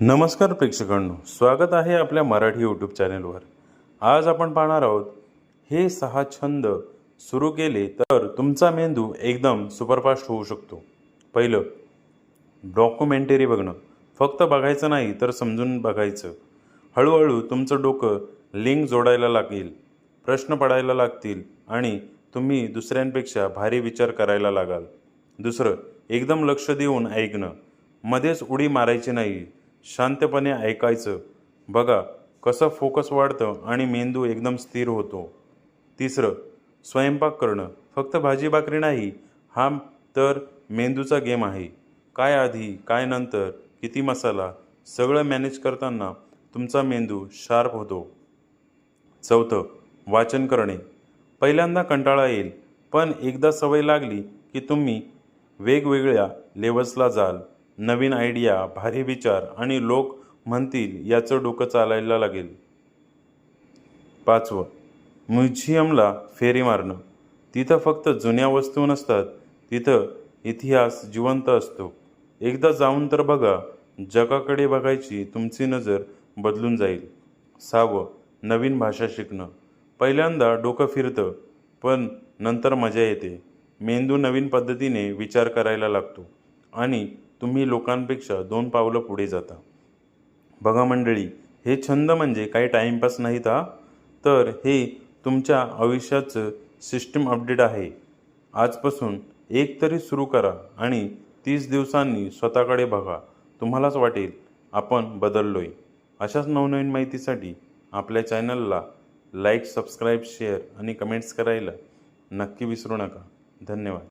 नमस्कार प्रेक्षकांनो, स्वागत आहे आपल्या मराठी यूट्यूब चॅनेलवर। आज आपण पाहणार आहोत हे 6 छंद सुरू केले तर तुमचा मेंदू एकदम सुपरफास्ट होऊ शकतो। पहिलं, डॉक्युमेंटरी बघणं। फक्त बघायचं नाही तर समजून बघायचं। हळूहळू तुमचं डोकं लिंक जोडायला लागेल, प्रश्न पडायला लागतील आणि तुम्ही दुसऱ्यांपेक्षा भारी विचार करायला लागाल। दुसरं, एकदम लक्ष देऊन ऐकणं। मध्येच उडी मारायची नाही, शांतपणे ऐकायचं। बघा कसं फोकस वाढतं आणि मेंदू एकदम स्थिर होतो। तिसरं, स्वयंपाक करणं। फक्त भाजी भाकरी नाही, हा तर मेंदूचा गेम आहे। काय आधी, काय नंतर, किती मसाला, सगळं मॅनेज करताना तुमचा मेंदू शार्प होतो। चौथं, वाचन करणे। पहिल्यांदा कंटाळा येईल, पण एकदा सवय लागली की तुम्ही वेगवेगळ्या लेवल्सला जाल। नवीन आयडिया, भारी विचार आणि लोक म्हणतील याचं डोकं चालायला लागेल। पाचवं, म्युझियमला फेरी मारणं। तिथं फक्त जुन्या वस्तू नसतात, तिथं इतिहास जिवंत असतो। एकदा जाऊन तर बघा, जगाकडे बघायची तुमची नजर बदलून जाईल। सहावं, नवीन भाषा शिकणं। पहिल्यांदा डोकं फिरतं, पण नंतर मजा येते। मेंदू नवीन पद्धतीने विचार करायला लागतो आणि तुम्ही लोकांपेक्षा 2 पावलं पुढे जाता। बघा मंडळी, हे छंद म्हणजे काही टाईमपास नाहीत हा, तर हे तुमच्या आयुष्याचं सिस्टम अपडेट आहे। आजपासून एक तरी सुरू करा आणि 30 दिवसांनी स्वतःकडे बघा, तुम्हालाच वाटेल आपण बदललोय। अशाच नवनवीन माहितीसाठी आपल्या चॅनलला लाईक, सबस्क्राईब, शेअर आणि कमेंट्स करायला नक्की विसरू नका। धन्यवाद।